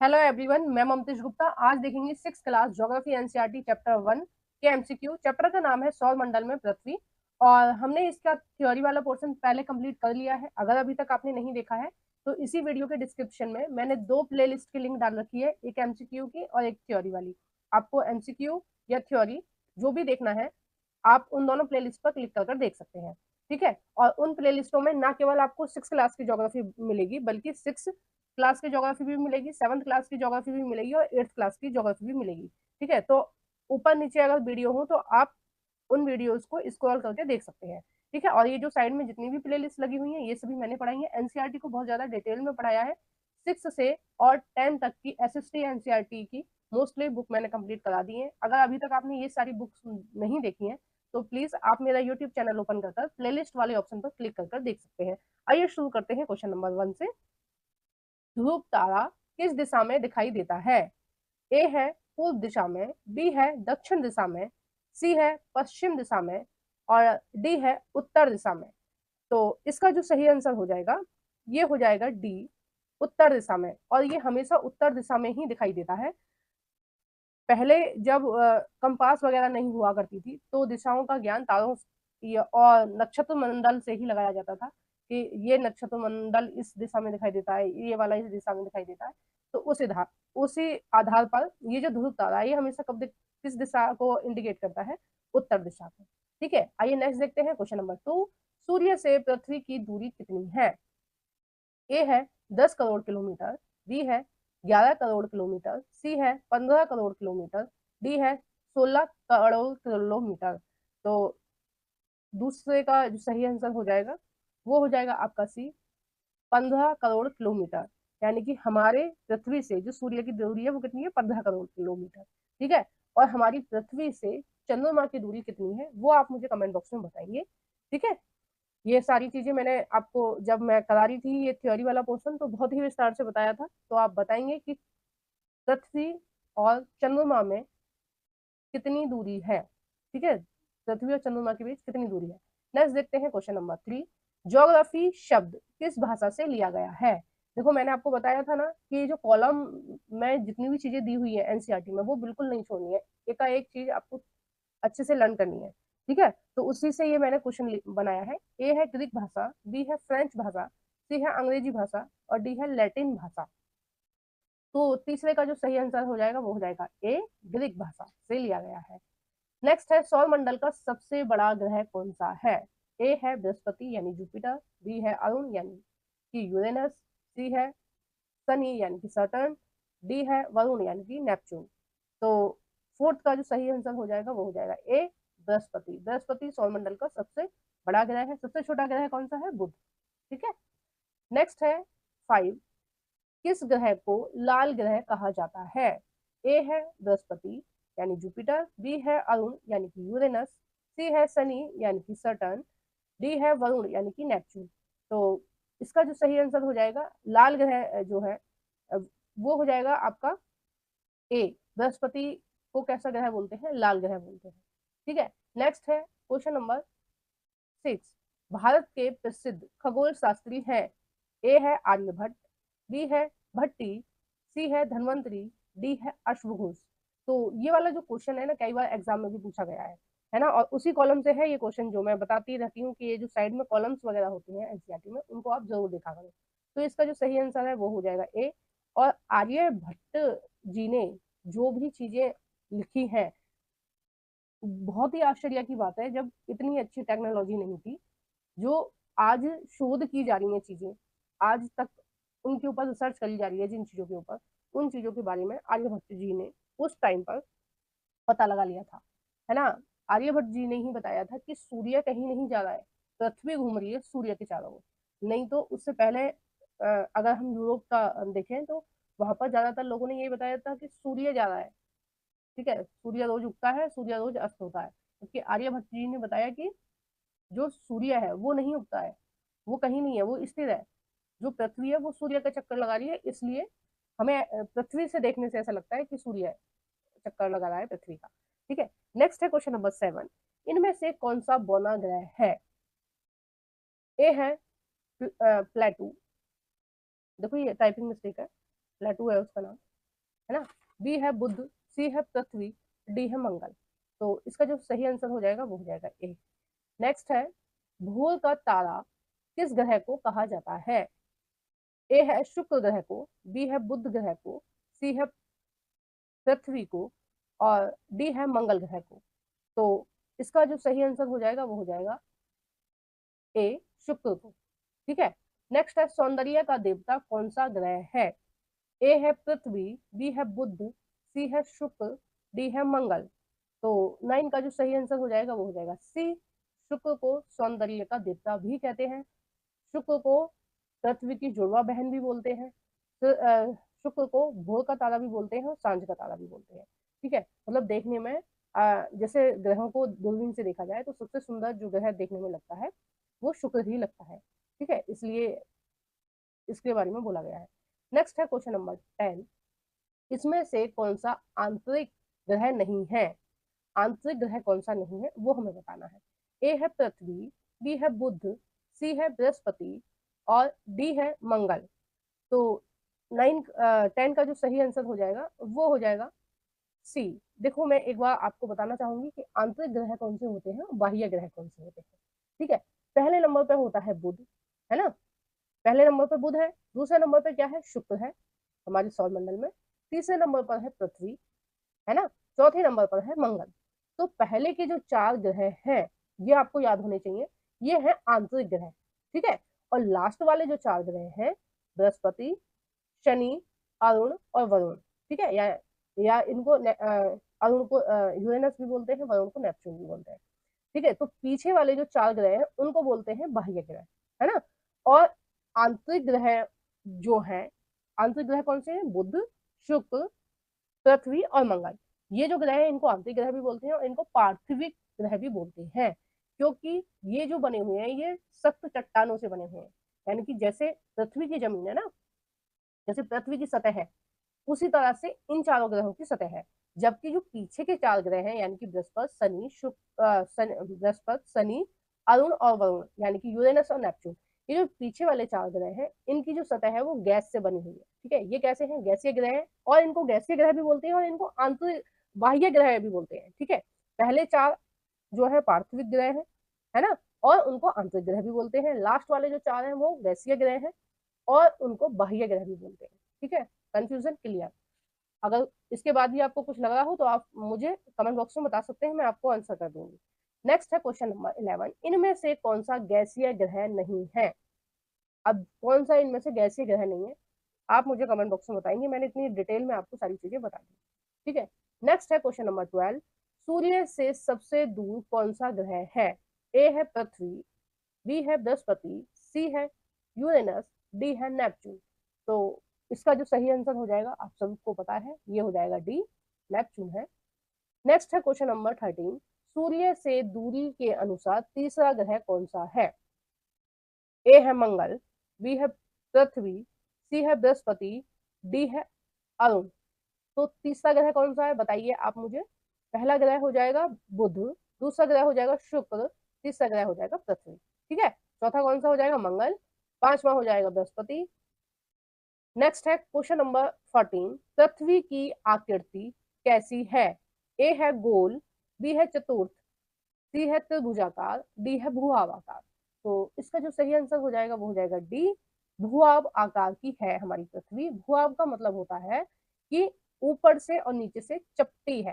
Hello everyone, मैं ममतेश गुप्ता। आज देखेंगे 6 क्लास ज्योग्राफी एनसीईआरटी चैप्टर 1 के एमसीक्यू। चैप्टर का नाम है सौर मंडल में पृथ्वी। और हमने इसका थ्योरी वाला पोर्शन पहले कंप्लीट कर लिया है। अगर अभी तक आपने नहीं देखा है तो इसी वीडियो के डिस्क्रिप्शन में मैंने 2 प्लेलिस्ट की लिंक डाल रखी है, एक एमसीक्यू की और एक थ्योरी वाली। आपको एमसीक्यू या थ्योरी जो भी देखना है, आप उन दोनों प्लेलिस्ट पर क्लिक कर देख सकते हैं। ठीक है। और उन प्लेलिस्टों में ना केवल आपको 6 क्लास की ज्योग्राफी मिलेगी, बल्कि 6 क्लास की ज्योग्राफी भी मिलेगी, 7th क्लास की ज्योग्राफी भी मिलेगी और 8th क्लास की ज्योग्राफी भी मिलेगी। ठीक है। तो ऊपर नीचे अगर वीडियो हो तो आप उन वीडियोस को स्क्रॉल करके देख सकते हैं। ठीक है। और ये जो साइड में जितनी भी प्लेलिस्ट लगी हुई है, ये सभी मैंने पढ़ाई है। एनसीईआरटी को बहुत ज्यादा डिटेल में पढ़ाया है। 6 से और 10 तक की एसएसटी एनसीईआरटी की मोस्टली बुक मैंने कंप्लीट करा दी है। अगर अभी तक आपने ये सारी बुक्स नहीं देखी हैं तो प्लीज आप मेरा यूट्यूब चैनल ओपन कर प्लेलिस्ट वाले ऑप्शन पर क्लिक कर देख सकते हैं। आइए शुरू करते हैं क्वेश्चन नंबर 1 से। ध्रुव तारा किस दिशा में दिखाई देता है? ए है पूर्व दिशा में, बी है दक्षिण दिशा में, सी है पश्चिम दिशा में और डी है उत्तर दिशा में। तो इसका जो सही आंसर हो जाएगा ये हो जाएगा डी, उत्तर दिशा में। और ये हमेशा उत्तर दिशा में ही दिखाई देता है। पहले जब कंपास वगैरह नहीं हुआ करती थी तो दिशाओं का ज्ञान तारों और नक्षत्र मंडल से ही लगाया जाता था कि ये नक्षत्र मंडल इस दिशा में दिखाई देता है, ये वाला इस दिशा में दिखाई देता है। तो उसी आधार पर ये जो ध्रुव तारा है ये हमेशा किस दिशा को इंडिकेट करता है? उत्तर दिशा को। ठीक है। आइए नेक्स्ट देखते हैं क्वेश्चन नंबर 2। सूर्य से पृथ्वी की दूरी कितनी है? ए है 10 करोड़ किलोमीटर, बी है 11 करोड़ किलोमीटर, सी है 15 करोड़ किलोमीटर, डी है 16 करोड़ किलोमीटर। तो दूसरे का जो सही आंसर हो जाएगा वो हो जाएगा आपका सी, 15 करोड़ किलोमीटर। यानी कि हमारे पृथ्वी से जो सूर्य की दूरी है वो कितनी है? 15 करोड़ किलोमीटर। ठीक है। और हमारी पृथ्वी से चंद्रमा की दूरी कितनी है वो आप मुझे कमेंट बॉक्स में बताइए। ठीक है। ये सारी चीजें मैंने आपको जब मैं करा रही थी ये थ्योरी वाला पोर्शन तो बहुत ही विस्तार से बताया था। तो आप बताएंगे कि पृथ्वी और चंद्रमा में कितनी दूरी है? ठीक है। पृथ्वी और चंद्रमा के बीच कितनी दूरी है? नेक्स्ट देखते हैं क्वेश्चन नंबर 3। ज्योग्राफी शब्द किस भाषा से लिया गया है? देखो मैंने आपको बताया था ना कि जो कॉलम में जितनी भी चीजें दी हुई है एनसीईआरटी में वो बिल्कुल नहीं छोड़नी है। एकाएक चीज आपको अच्छे से लर्न करनी है। ठीक है। तो उसी से ये मैंने क्वेश्चन बनाया है। ए है ग्रीक भाषा, बी है फ्रेंच भाषा, सी है अंग्रेजी भाषा और डी है लैटिन भाषा। तो तीसरे का जो सही आंसर हो जाएगा वो हो जाएगा ए, ग्रीक भाषा से लिया गया है। नेक्स्ट है सौर मंडल का सबसे बड़ा ग्रह कौन सा है? ए है बृहस्पति यानी जुपिटर, बी है अरुण यानी कि यूरेनस, सी है शनि यानी कि सैटर्न, डी है वरुण यानी कि नेपच्यून। तो फोर्थ का जो सही आंसर हो जाएगा वो हो जाएगा ए, बृहस्पति। बृहस्पति सौरमंडल का सबसे बड़ा ग्रह है। सबसे छोटा ग्रह कौन सा है? बुध। ठीक है। नेक्स्ट है 5। किस ग्रह को लाल ग्रह कहा जाता है? ए है बृहस्पति यानी जुपिटर, बी है अरुण यानी कि यूरेनस, सी है शनि यानी कि सैटर्न, डी है वरुण यानी कि नेपच्यून। तो इसका जो सही आंसर हो जाएगा लाल ग्रह जो है वो हो जाएगा आपका ए। बृहस्पति को कैसा ग्रह बोलते हैं? लाल ग्रह बोलते हैं। ठीक है। नेक्स्ट है क्वेश्चन नंबर 6। भारत के प्रसिद्ध खगोल शास्त्री हैं? ए है आर्यभट्ट, बी है भट्टी, सी है धन्वंतरी, डी है अश्वघोष। तो ये वाला जो क्वेश्चन है ना कई बार एग्जाम में भी पूछा गया है ना। और उसी कॉलम से है ये क्वेश्चन जो मैं बताती रहती हूँ कि ये जो साइड में कॉलम्स वगैरह होती हैं एनसीईआरटी में उनको आप जरूर देखा करें। तो इसका जो सही आंसर है वो हो जाएगा ए। और आर्यभट्ट जी ने जो भी चीजें लिखी हैं, बहुत ही आश्चर्य की बात है जब इतनी अच्छी टेक्नोलॉजी नहीं थी। जो आज शोध की जा रही है चीजें, आज तक उनके ऊपर रिसर्च करी जा रही है जिन चीजों के ऊपर, उन चीजों के बारे में आर्यभट्ट जी ने उस टाइम पर पता लगा लिया था, है ना। आर्यभट्ट जी ने ही बताया था कि सूर्य कहीं नहीं जा रहा है, पृथ्वी घूम रही है सूर्य के चारों ओर। नहीं तो उससे पहले अगर हम यूरोप का देखें तो वहां पर ज्यादातर लोगों ने यही बताया था कि सूर्य जा रहा है। ठीक है। सूर्य रोज उगता है, सूर्य रोज अस्त होता है। क्योंकि आर्यभट्ट जी ने बताया कि जो सूर्य है वो नहीं उगता है, वो कहीं नहीं है, वो स्थिर है। जो पृथ्वी है वो सूर्य का चक्कर लगा रही है, इसलिए हमें पृथ्वी से देखने से ऐसा लगता है कि सूर्य चक्कर लगा रहा है पृथ्वी का। ठीक है। नेक्स्ट है क्वेश्चन नंबर 7। इनमें से कौन सा बौना ग्रह है? ए है प्लेटू। देखो ये टाइपिंग मिस्टेक है, प्लेटू है उसका नाम। है ना। बी है बुध, सी है पृथ्वी, डी है मंगल। तो इसका जो सही आंसर हो जाएगा वो हो जाएगा ए। नेक्स्ट है भूल का तारा किस ग्रह को कहा जाता है। ए है शुक्र ग्रह को, बी है बुध ग्रह को, सी है पृथ्वी को, और डी है मंगल ग्रह को। तो इसका जो सही आंसर हो जाएगा वो हो जाएगा ए शुक्र को। ठीक है। नेक्स्ट है सौंदर्य का देवता कौन सा ग्रह है। ए है पृथ्वी, बी है बुध, सी है शुक्र, डी है मंगल। तो 9 का जो सही आंसर हो जाएगा वो हो जाएगा सी। शुक्र को सौंदर्य का देवता भी कहते हैं। शुक्र को पृथ्वी की जुड़वा बहन भी बोलते हैं। शुक्र को भोर का तारा भी बोलते हैं और सांझ का तारा भी बोलते हैं। ठीक है। मतलब देखने में जैसे ग्रहों को दूरबीन से देखा जाए तो सबसे सुंदर जो ग्रह देखने में लगता है वो शुक्र ही लगता है। ठीक है, इसलिए इसके बारे में बोला गया है। नेक्स्ट है क्वेश्चन नंबर 10। इसमें से कौन सा आंतरिक ग्रह नहीं है। आंतरिक ग्रह कौन सा नहीं है वो हमें बताना है। ए है पृथ्वी, बी है बुध, सी है बृहस्पति, और डी है मंगल। तो 10 का जो सही आंसर हो जाएगा वो हो जाएगा सी। देखो मैं एक बार आपको बताना चाहूंगी कि आंतरिक ग्रह कौन से होते हैं और बाह्य ग्रह कौन से होते हैं। ठीक है। पहले नंबर पे होता है बुध, है ना। पहले नंबर पे बुध है। दूसरे नंबर पे क्या है, शुक्र है हमारे सौर मंडल में। तीसरे नंबर पर है पृथ्वी, है ना। चौथे नंबर पर है मंगल। तो पहले के जो 4 ग्रह हैं ये आपको याद होने चाहिए, ये है आंतरिक ग्रह। ठीक है। और लास्ट वाले जो 4 ग्रह हैं बृहस्पति, शनि, अरुण और वरुण। ठीक है। या इनको अरुण को यूरेनस भी बोलते हैं, वरुण को नेपच्यून भी बोलते हैं। ठीक है। तो पीछे वाले जो 4 ग्रह हैं उनको बोलते हैं बाह्य ग्रह, है ना। और आंतरिक ग्रह जो है, आंतरिक ग्रह कौन से हैं, बुध, शुक्र, पृथ्वी और मंगल। ये जो ग्रह है इनको आंतरिक ग्रह भी बोलते हैं और इनको पार्थिविक ग्रह भी बोलते हैं, क्योंकि ये जो बने हुए हैं ये सख्त चट्टानों से बने हुए हैं। यानी कि जैसे पृथ्वी की जमीन है ना, जैसे पृथ्वी की सतह है उसी तरह से इन चारों ग्रहों की सतह है। जबकि जो पीछे के 4 ग्रह हैं यानी कि बृहस्पति, शनि, बृहस्पति, शनि, अरुण और वरुण, यानी कि यूरेनस और नेपच्यून, ये जो पीछे वाले 4 ग्रह हैं इनकी जो सतह है वो गैस से बनी हुई है। ठीक है। ये कैसे हैं, गैसीय ग्रह हैं और इनको गैसीय ग्रह भी बोलते हैं और इनको आंतरिक बाह्य ग्रह भी बोलते हैं। ठीक है। पहले 4 जो है पार्थिविक ग्रह है ना, और उनको आंतरिक ग्रह भी बोलते हैं। लास्ट वाले जो 4 हैं वो गैसीय ग्रह हैं और उनको बाह्य ग्रह भी बोलते हैं। ठीक है। Confusion clear. अगर इसके बाद भी आपको कुछ लग रहा हो तो आप मुझे कमेंट बॉक्स में बता सकते हैं, मैं आपको आंसर कर दूंगी। नेक्स्ट है क्वेश्चन नंबर 11। इनमें से कौन सा गैसीय ग्रह नहीं है। अब कौन सा इनमें से गैसीय ग्रह नहीं है आप मुझे कमेंट बॉक्स में बताएंगे, मैंने इतनी डिटेल में आपको सारी चीजें बता दी। ठीक है। नेक्स्ट है क्वेश्चन नंबर 12। सूर्य से सबसे दूर कौन सा ग्रह है। ए है पृथ्वी, बी है बृहस्पति, सी है यूरेनस, डी है नेपच्यून। तो इसका जो सही आंसर हो जाएगा आप सबको पता है, ये हो जाएगा डी, नेपच्यून है। नेक्स्ट है क्वेश्चन नंबर 13। सूर्य से दूरी के अनुसार तीसरा ग्रह कौन सा है। ए है मंगल, बी है पृथ्वी, सी है बृहस्पति, डी है अरुण। तो तीसरा ग्रह कौन सा है बताइए आप मुझे। पहला ग्रह हो जाएगा बुध, दूसरा ग्रह हो जाएगा शुक्र, तीसरा ग्रह हो जाएगा पृथ्वी। ठीक है। चौथा कौन सा हो जाएगा, मंगल। पांचवा हो जाएगा बृहस्पति। नेक्स्ट है क्वेश्चन नंबर 14। पृथ्वी की आकृति कैसी है। ए है गोल, बी है चतुर्थ, सी है त्रिभुजाकार, डी है भूआब आकार। तो इसका जो सही आंसर हो जाएगा वो हो जाएगा डी, भूआब आकार की है हमारी पृथ्वी। भूआब का मतलब होता है कि ऊपर से और नीचे से चपटी है।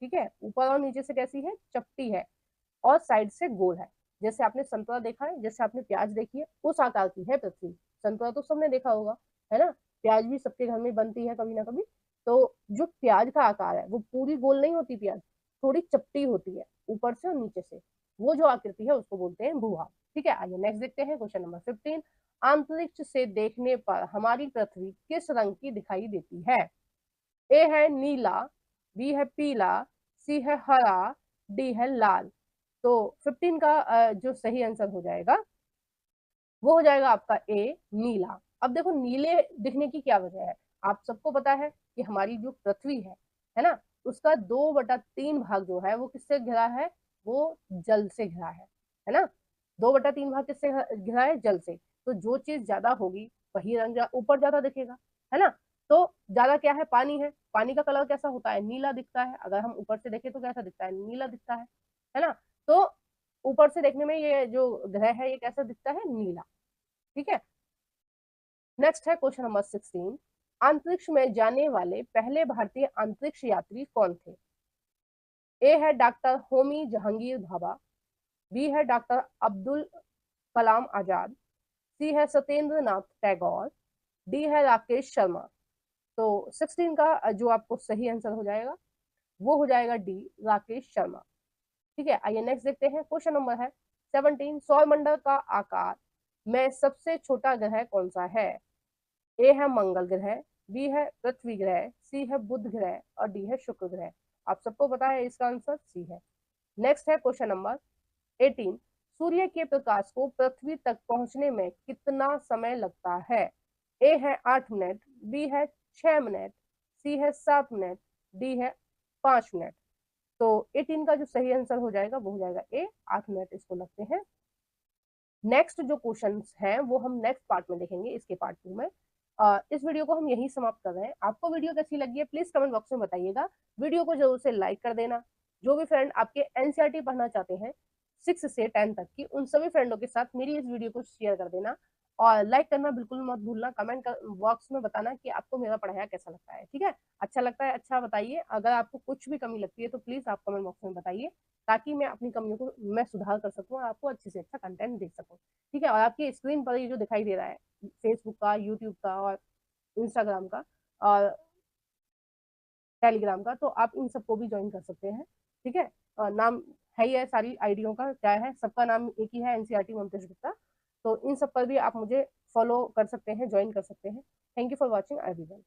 ठीक है। ऊपर और नीचे से कैसी है, चपटी है और साइड से गोल है। जैसे आपने संतरा देखा है, जैसे आपने प्याज देखी है, उस आकार की है पृथ्वी। संतरा तो सबने देखा होगा, है ना। प्याज भी सबके घर में बनती है कभी ना कभी। तो जो प्याज का आकार है वो पूरी गोल नहीं होती, प्याज थोड़ी चपटी होती है ऊपर से और नीचे से। वो जो आकृति है उसको बोलते हैं भूभाग। ठीक है। आइए नेक्स्ट देखते हैं क्वेश्चन नंबर 15। अंतरिक्ष से देखने पर हमारी पृथ्वी किस रंग की दिखाई देती है। ए है नीला, बी है पीला, सी है हरा, डी है लाल। तो 15 का जो सही आंसर हो जाएगा वो हो जाएगा आपका ए, नीला। अब देखो नीले दिखने की क्या वजह है। आप सबको पता है कि हमारी जो पृथ्वी है ना, उसका 2/3 भाग जो है वो किससे घिरा है, वो जल से घिरा है ना। 2/3 भाग किससे घिरा है, जल से। तो जो चीज ज्यादा होगी वही रंग ऊपर ज्यादा दिखेगा, है ना। तो ज्यादा क्या है, पानी है, पानी का कलर कैसा होता है, नीला दिखता है। अगर हम ऊपर से देखें तो कैसा दिखता है, नीला दिखता है ना। तो ऊपर से देखने में ये जो ग्रह है ये कैसा दिखता है, नीला। ठीक है। नेक्स्ट है क्वेश्चन नंबर 16, अंतरिक्ष में जाने वाले पहले भारतीय अंतरिक्ष यात्री कौन थे? ए है डॉक्टर होमी जहांगीर भाभा, बी है डॉक्टर अब्दुल कलाम आजाद, सी है सत्येंद्र नाथ टैगोर, डी है राकेश शर्मा। तो 16 का जो आपको सही आंसर हो जाएगा वो हो जाएगा डी, राकेश शर्मा। ठीक है, आइए नेक्स्ट देखते हैं। क्वेश्चन नंबर है 17, सौरमंडल का आकार में सबसे छोटा ग्रह कौन सा है? ए है मंगल ग्रह, बी है पृथ्वी ग्रह, सी है बुध ग्रह और डी है शुक्र ग्रह। आप सबको पता है इसका आंसर सी है। नेक्स्ट है क्वेश्चन नंबर 18, सूर्य के प्रकाश को पृथ्वी तक पहुंचने में कितना समय लगता है? ए है 8 मिनट, बी है 6 मिनट, सी है 7 मिनट, डी है 5 मिनट। तो 18 का जो सही आंसर हो जाएगा वो हो जाएगा ए, 8 मिनट इसको लगते हैं। नेक्स्ट जो क्वेश्चंस हैं वो हम नेक्स्ट पार्ट में देखेंगे, इसके पार्ट 2 में। इस वीडियो को हम यही समाप्त कर रहे हैं। आपको वीडियो कैसी लगी है प्लीज कमेंट बॉक्स में बताइएगा। वीडियो को जरूर से लाइक कर देना। जो भी फ्रेंड आपके एनसीईआरटी पढ़ना चाहते हैं 6 से 10 तक की, उन सभी फ्रेंडों के साथ मेरी इस वीडियो को शेयर कर देना और लाइक करना बिल्कुल मत भूलना। कमेंट बॉक्स में बताना कि आपको मेरा पढ़ाया कैसा लगता है। ठीक है, अच्छा लगता है अच्छा बताइए, अगर आपको कुछ भी कमी लगती है तो प्लीज आप कमेंट बॉक्स में बताइए, ताकि मैं अपनी कमियों को मैं सुधार कर सकूं और आपको अच्छे से अच्छा कंटेंट दे सकूं। ठीक है, और आपकी स्क्रीन पर ये जो दिखाई दे रहा है फेसबुक का, यूट्यूब का और इंस्टाग्राम का और टेलीग्राम का, तो आप इन सबको भी ज्वाइन कर सकते हैं। ठीक है, नाम है ही है सारी आईडियों का, क्या है सबका नाम एक ही है, एनसीईआरटी ममतेज गुप्ता। तो इन सब पर भी आप मुझे फॉलो कर सकते हैं, ज्वाइन कर सकते हैं। Thank you for watching everyone.